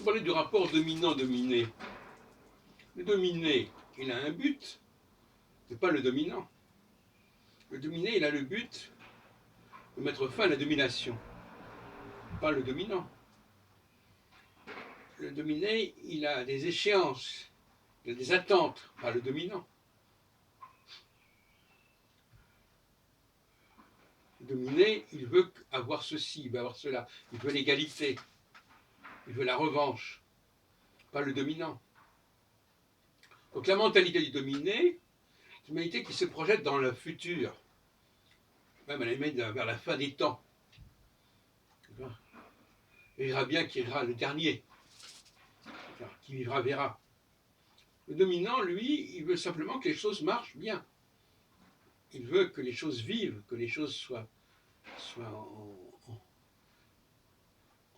Vous parlez du rapport dominant-dominé. Le dominé, il a un but, c'est pas le dominant. Le dominé, il a le but de mettre fin à la domination, pas le dominant. Le dominé, il a des échéances, il a des attentes, pas le dominant. Le dominé, il veut avoir ceci, il veut avoir cela, il veut l'égalité, il veut la revanche, pas le dominant. Donc la mentalité du dominé, c'est une mentalité qui se projette dans le futur, même à la limite vers la fin des temps. Il verra bien qui ira le dernier, qui vivra verra. Le dominant, lui, il veut simplement que les choses marchent bien. Il veut que les choses vivent, que les choses soient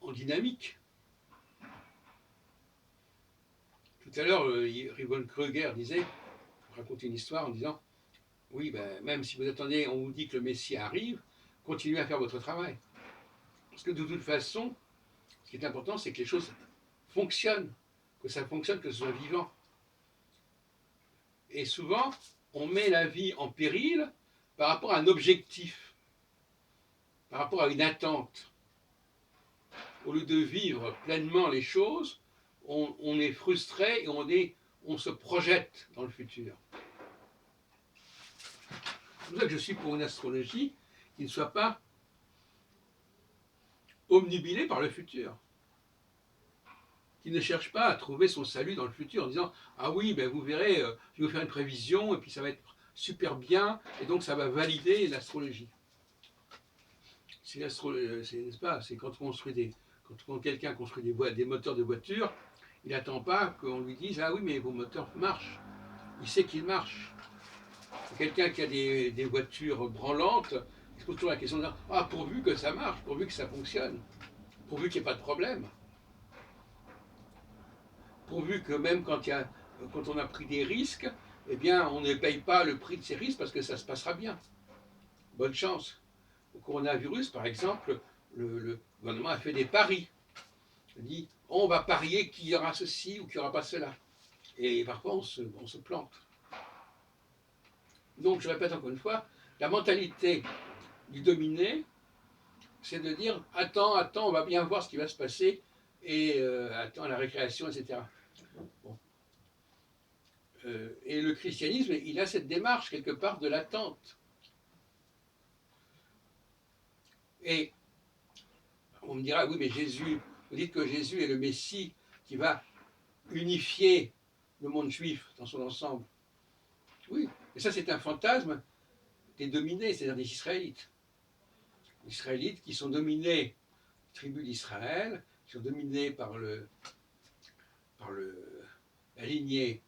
en dynamique. Tout à l'heure, Yvonne Kruger disait, racontait une histoire en disant, oui, ben, même si vous attendez, on vous dit que le Messie arrive, continuez à faire votre travail. Parce que de toute façon, ce qui est important, c'est que les choses fonctionnent, que ça fonctionne, que ce soit vivant. Et souvent, on met la vie en péril par rapport à un objectif, par rapport à une attente. Au lieu de vivre pleinement les choses, on est frustré et on se projette dans le futur. C'est pour ça que je suis pour une astrologie qui ne soit pas omnubilée par le futur, qui ne cherche pas à trouver son salut dans le futur en disant « Ah oui, ben vous verrez, je vais vous faire une prévision et puis ça va être super bien et donc ça va valider l'astrologie. » N'est-ce pas, c'est quand quelqu'un construit des moteurs de voiture, il n'attend pas qu'on lui dise « Ah oui, mais vos moteurs marchent. » Il sait qu'ils marchent. Quelqu'un qui a des voitures branlantes, il se pose toujours la question de « Ah, pourvu que ça marche, pourvu que ça fonctionne, pourvu qu'il n'y ait pas de problème. » Pourvu que même quand on a pris des risques, eh bien, on ne paye pas le prix de ces risques parce que ça se passera bien. Bonne chance. Au coronavirus, par exemple, le gouvernement a fait des paris. Il dit, on va parier qu'il y aura ceci ou qu'il n'y aura pas cela. Et parfois, on se plante. Donc, je répète encore une fois, la mentalité du dominé, c'est de dire, attends, on va bien voir ce qui va se passer, et attends la récréation, etc. Bon. Et le christianisme, il a cette démarche quelque part de l'attente. Et on me dira, oui, mais Jésus, vous dites que Jésus est le Messie qui va unifier le monde juif dans son ensemble. Oui, mais ça c'est un fantasme des dominés, c'est-à-dire des Israélites. Les Israélites qui sont dominés, tribus d'Israël, qui sont dominés par la lignée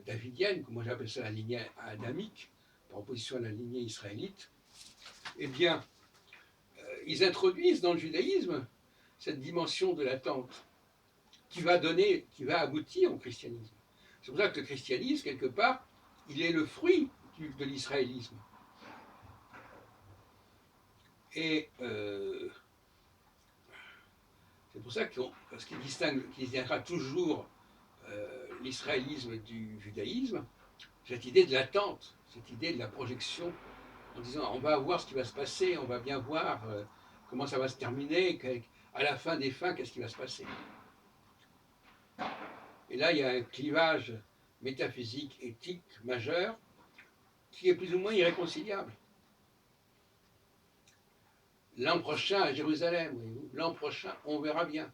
davidienne, comme moi j'appelle ça la lignée adamique, par opposition à la lignée israélite, eh bien, ils introduisent dans le judaïsme cette dimension de l'attente qui va aboutir au christianisme. C'est pour ça que le christianisme, quelque part, il est le fruit de l'israélisme. Et c'est pour ça que ce qui distinguera toujours l'israélisme du judaïsme, cette idée de l'attente, cette idée de la projection, en disant on va voir ce qui va se passer, on va bien voir comment ça va se terminer, à la fin des fins, qu'est-ce qui va se passer. Et là, il y a un clivage métaphysique, éthique majeur, qui est plus ou moins irréconciliable. L'an prochain à Jérusalem, l'an prochain, on verra bien.